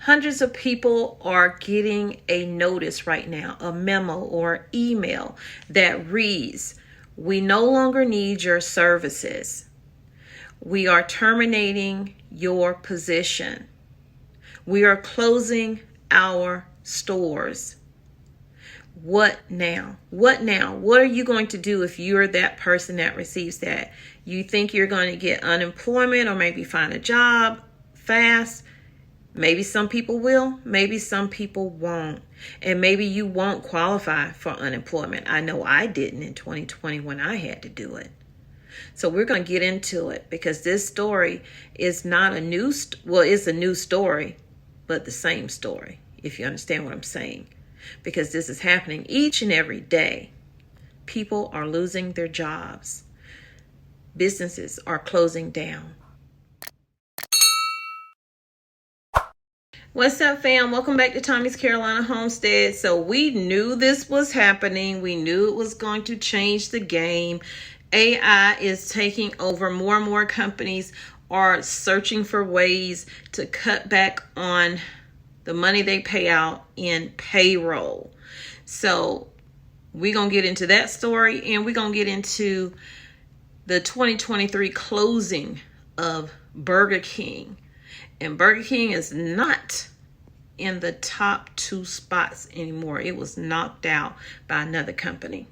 Hundreds of people are getting a notice right now, a memo or email that reads, "We no longer need your services. We are terminating your position. We are closing our stores." What now? What now? What are you going to do if you're that person that receives that? You think you're going to get unemployment or maybe find a job fast? Maybe some people will, maybe some people won't. And maybe you won't qualify for unemployment. I know I didn't in 2020 when I had to do it. So we're going to get into it because this story is not a new, it's a new story, but the same story, if you understand what I'm saying. Because this is happening each and every day. People are losing their jobs. Businesses are closing down. What's up, fam? Welcome back to Tommy's Carolina Homestead. So we knew this was happening. We knew it was going to change the game. AI is taking over. More and more companies are searching for ways to cut back on the money they pay out in payroll. So we're going to get into that story, and we're going to get into the 2023 closing of Burger King. And Burger King is not in the top 2 spots anymore. It was knocked out by another company.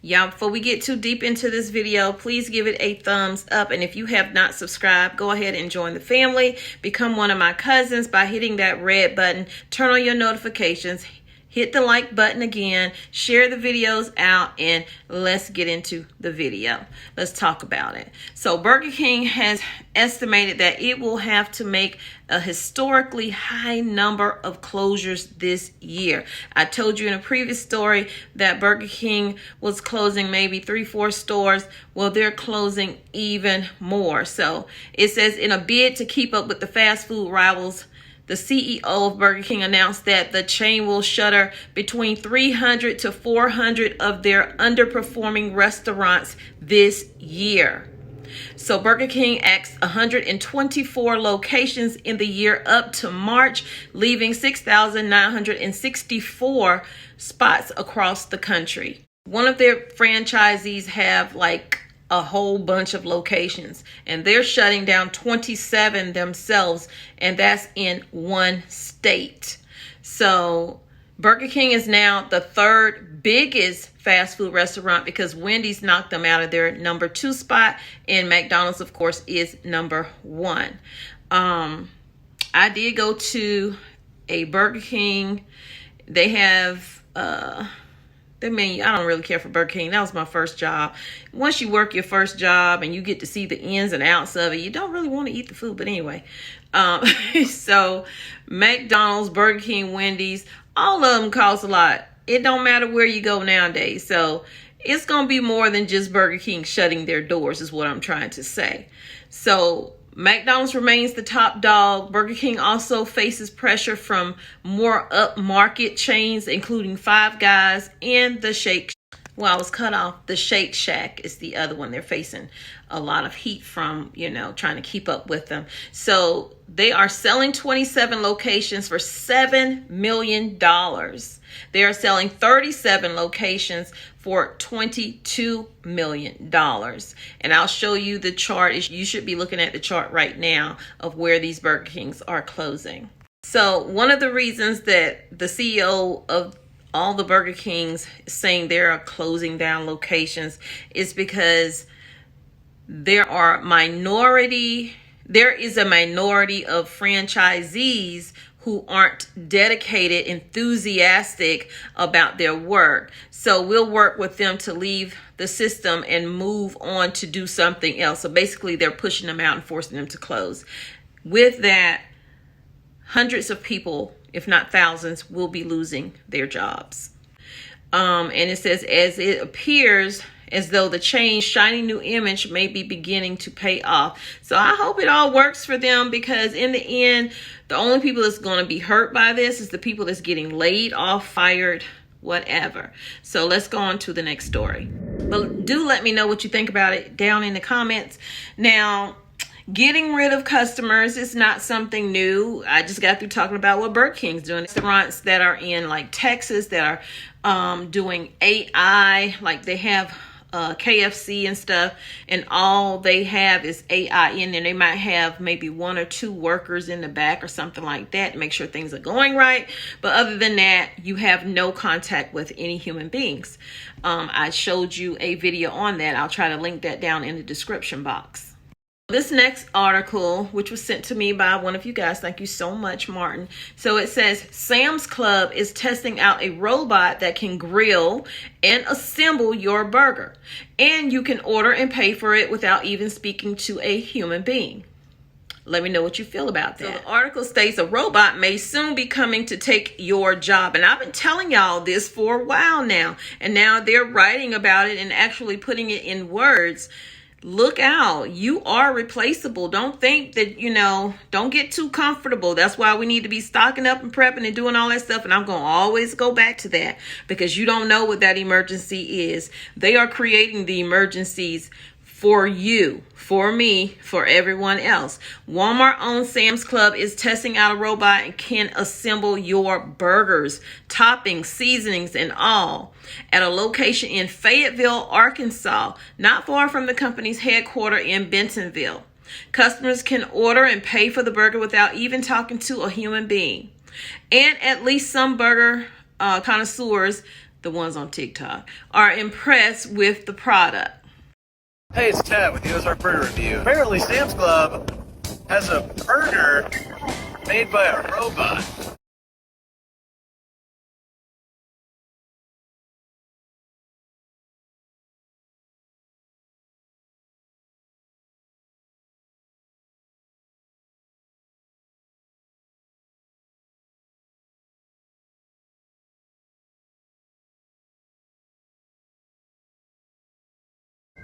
Y'all, before we get too deep into this video, please give it a thumbs up. And if you have not subscribed, go ahead and join the family. Become one of my cousins by hitting that red button. Turn on your notifications. Hit the like button again. Share the videos out, and let's get into the video. Let's talk about it. So Burger King has estimated that it will have to make a historically high number of closures this year. I told you in a previous story that Burger King was closing maybe 3-4 stores. Well, they're closing even more. So it says, in a bid to keep up with the fast food rivals, the CEO of Burger King announced that the chain will shutter between 300 to 400 of their underperforming restaurants this year. So Burger King axed 124 locations in the year up to March, leaving 6,964 spots across the country. One of their franchisees have like a whole bunch of locations, and they're shutting down 27 themselves, and that's in one state. So Burger King is now the 3rd biggest fast food restaurant, because Wendy's knocked them out of their number 2 spot, and McDonald's, of course, is number 1. I did go to a Burger King. They have the menu. I don't really care for Burger King. That was my first job. Once you work your first job and you get to see the ins and outs of it, you don't really want to eat the food. But anyway, so McDonald's, Burger King, Wendy's, all of them cost a lot. It don't matter where you go nowadays. So it's going to be more than just Burger King shutting their doors is what I'm trying to say. So McDonald's remains the top dog. Burger King also faces pressure from more upmarket chains, including Five Guys and the Shake. Well, I was cut off. The Shake Shack is the other one. They're facing a lot of heat from, trying to keep up with them. So they are selling 27 locations for $7 million. They are selling 37 locations for $22 million. And I'll show you the chart. You should be looking at the chart right now of where these Burger Kings are closing. So one of the reasons that the CEO of all the Burger Kings is saying they are closing down locations is because there is a minority of franchisees who aren't dedicated, enthusiastic about their work. So we'll work with them to leave the system and move on to do something else. So basically they're pushing them out and forcing them to close. With that, hundreds of people, if not thousands, will be losing their jobs. And it says, as it appears as though the chain's shiny new image may be beginning to pay off. So I hope it all works for them, because in the end, the only people that's going to be hurt by this is the people that's getting laid off, fired, whatever. So let's go on to the next story. But do let me know what you think about it down in the comments. Now, Getting rid of customers is not something new. I just got through talking about what Burger King's doing. Restaurants that are in like Texas that are doing AI, like they have KFC and stuff, and all they have is AI in there. They might have maybe 1 or 2 workers in the back or something like that to make sure things are going right. But other than that, you have no contact with any human beings. I showed you a video on that. I'll try to link that down in the description box. This next article, which was sent to me by one of you guys, thank you so much, Martin. So it says, Sam's Club is testing out a robot that can grill and assemble your burger. And you can order and pay for it without even speaking to a human being. Let me know what you feel about that. So the article states a robot may soon be coming to take your job. And I've been telling y'all this for a while now. And now they're writing about it and actually putting it in words. Look out. You are replaceable. Don't think that, don't get too comfortable. That's why we need to be stocking up and prepping and doing all that stuff. And I'm going to always go back to that because you don't know what that emergency is. They are creating the emergencies for you, for me, for everyone else. Walmart-owned Sam's Club is testing out a robot and can assemble your burgers, toppings, seasonings, and all at a location in Fayetteville, Arkansas, not far from the company's headquarters in Bentonville. Customers can order and pay for the burger without even talking to a human being. And at least some burger connoisseurs, the ones on TikTok, are impressed with the product. Hey, it's Ted with the Ozark Burger Review. Apparently, Sam's Club has a burger made by a robot.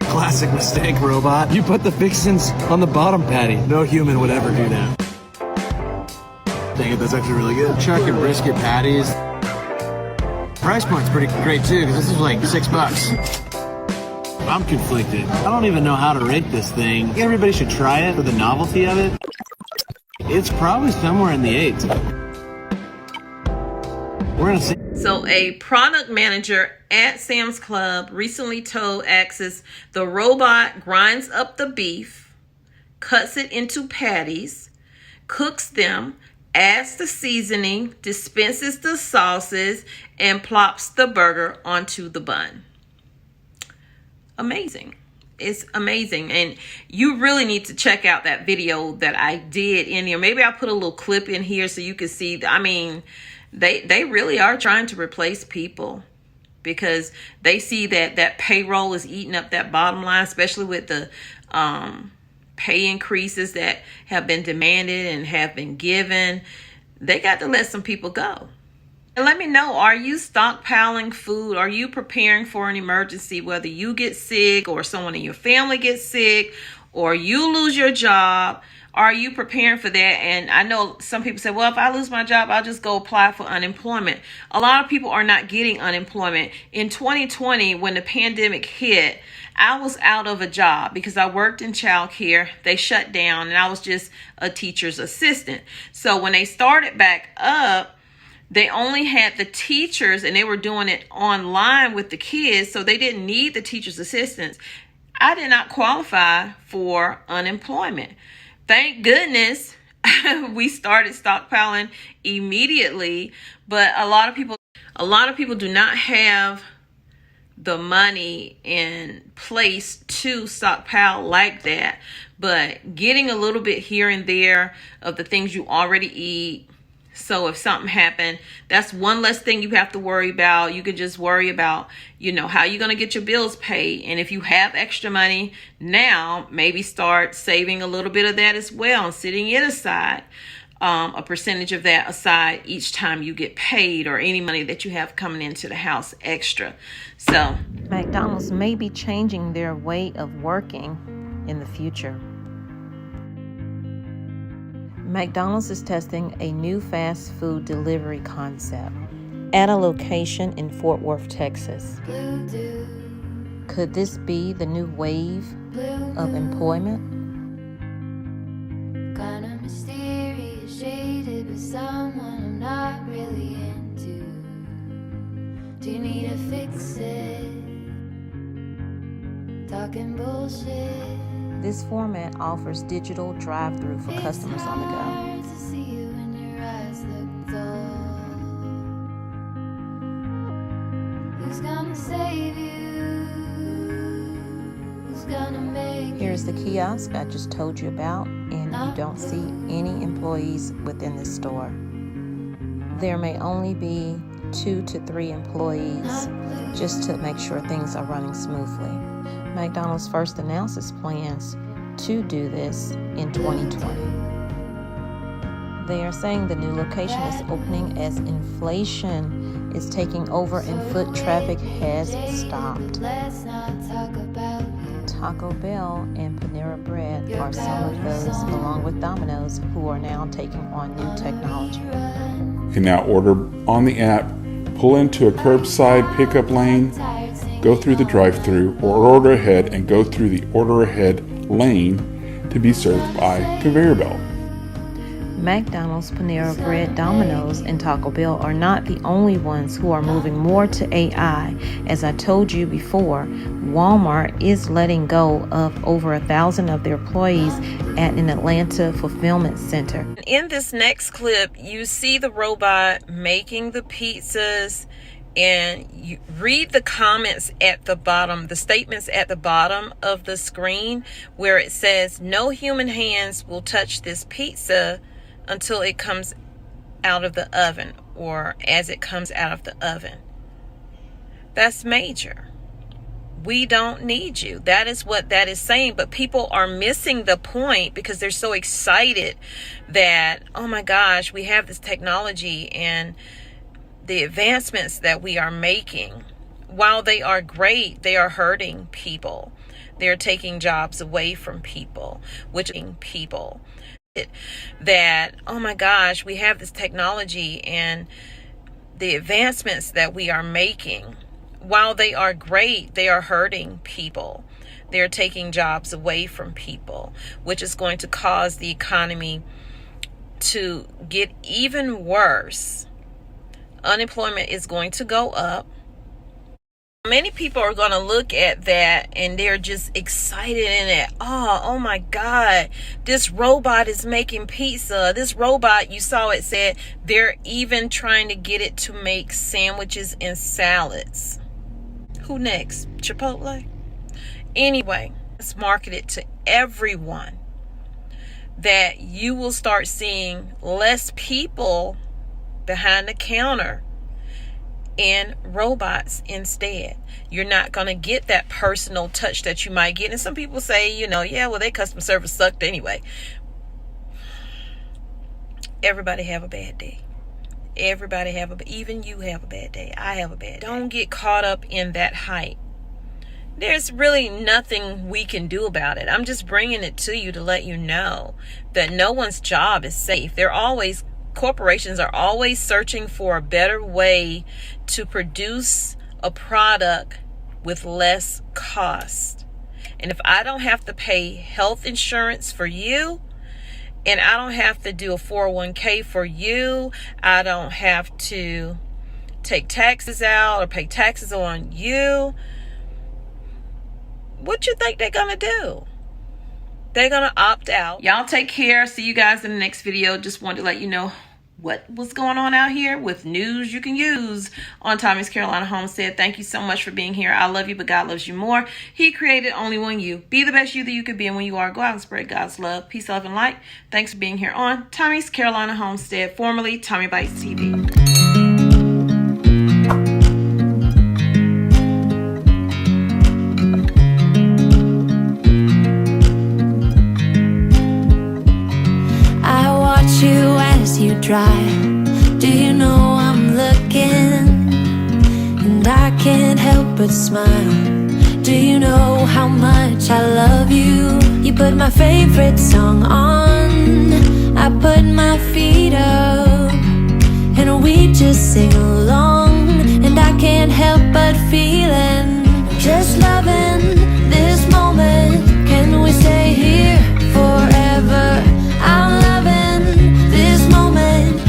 Classic mistake, robot. You put the fixins on the bottom patty. No human would ever do that. Dang it, that's actually really good. Chuck and brisket patties. Price point's pretty great too, because this is like $6. I'm conflicted. I don't even know how to rate this thing. Everybody should try it for the novelty of it. It's probably somewhere in the 8s. We're gonna see. So a product manager at Sam's Club recently told Access the robot grinds up the beef, cuts it into patties, cooks them, adds the seasoning, dispenses the sauces, and plops the burger onto the bun. Amazing. It's amazing. And you really need to check out that video that I did in here. Maybe I'll put a little clip in here so you can see. I mean, they really are trying to replace people because they see that payroll is eating up that bottom line, especially with the pay increases that have been demanded and have been given. They got to let some people go. And let me know, are you stockpiling food? Are you preparing for an emergency, whether you get sick or someone in your family gets sick or you lose your job? Are you preparing for that? And I know some people say, well, if I lose my job, I'll just go apply for unemployment. A lot of people are not getting unemployment. In 2020, when the pandemic hit, I was out of a job because I worked in childcare. They shut down and I was just a teacher's assistant. So when they started back up, they only had the teachers and they were doing it online with the kids. So they didn't need the teacher's assistants. I did not qualify for unemployment. Thank goodness we started stockpiling immediately, but a lot of people do not have the money in place to stockpile like that. But getting a little bit here and there of the things you already eat. So if something happened, that's one less thing you have to worry about. You can just worry about, how you're going to get your bills paid. And if you have extra money now, maybe start saving a little bit of that as well and setting it aside, a percentage of that aside each time you get paid or any money that you have coming into the house extra. So McDonald's may be changing their way of working in the future. McDonald's is testing a new fast food delivery concept at a location in Fort Worth, Texas. Could this be the new wave of employment? someone I'm not really into? Do you need to fix it? Talking bullshit. This format offers digital drive-through for customers on the go. Hard to see you when your eyes look dull. Who's gonna save you? Who's gonna make Here's the kiosk I just told you about, and you don't see any employees within this store. There may only be 2 to 3 employees just to make sure things are running smoothly. McDonald's first announced its plans to do this in 2020. They are saying the new location is opening as inflation is taking over and foot traffic has stopped. Let's not talk about you. Taco Bell and Panera Bread are some of those, along with Domino's, who are now taking on new technology. You can now order on the app, pull into a curbside pickup lane, go through the drive-thru, or order ahead and go through the order ahead lane to be served by conveyor belt. McDonald's, Panera Bread, Domino's, and Taco Bell are not the only ones who are moving more to AI. As I told you before, Walmart is letting go of over 1,000 of their employees at an Atlanta fulfillment center. In this next clip, you see the robot making the pizzas, and you read the comments at the bottom, the statements at the bottom of the screen where it says, "No human hands will touch this pizza until it comes out of the oven," or as it comes out of the oven. That's major. We don't need you. That is what that is saying. But people are missing the point because they're so excited that, oh my gosh, we have this technology and the advancements that we are making. While they are great, they are hurting people. They're taking jobs away from people, that, oh my gosh, we have this technology and the advancements that we are making. While they are great, they are hurting people. They're taking jobs away from people, which is going to cause the economy to get even worse. Unemployment is going to go up. Many people are going to look at that and they're just excited in it. Oh my God, this robot is making pizza. This robot, you saw it said they're even trying to get it to make sandwiches and salads. Who next? Chipotle? Anyway, let's market it to everyone that you will start seeing less people behind the counter and robots instead. You're not going to get that personal touch that you might get. And some people say, yeah, well, their customer service sucked anyway. Everybody have a bad day. Even you have a bad day. I have a bad day. Don't get caught up in that hype. There's really nothing we can do about it. I'm just bringing it to you to let you know that no one's job is safe. Corporations are always searching for a better way to produce a product with less cost. And if I don't have to pay health insurance for you, and I don't have to do a 401k for you, I don't have to take taxes out or pay taxes on you, what you think they're gonna do? They're gonna opt out. Y'all take care. See you guys in the next video. Just wanted to let you know what's going on out here with news you can use on Tommy's Carolina Homestead. Thank you so much for being here. I love you, but God loves you more. He created only one you. Be the best you that you could be, and when you are, go out and spread God's love, peace, love, and light. Thanks for being here on Tommy's Carolina Homestead, formerly Tommy Bites TV. You drive. Do you know I'm looking? And I can't help but smile. Do you know how much I love you? You put my favorite song on, I put my feet up, and we just sing along. And I can't help but feeling, just loving this moment. Can we stay here forever? I'm loving this moment.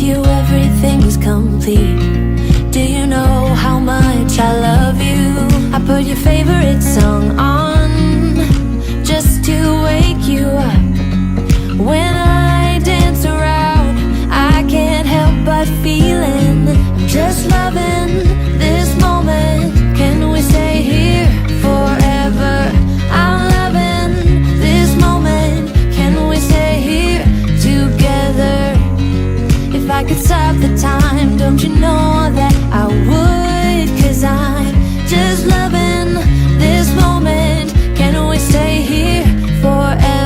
you everything's complete. Do you know how much I love you? I put your favorite song on just to wake you up. When I dance around, I can't help but feeling I'm just loving this moment. Can we stay here forever? I'm loving this moment. Can we stay here together? If I could stop the time, don't you know that I would? 'Cause I'm just loving this moment. Can we stay here forever?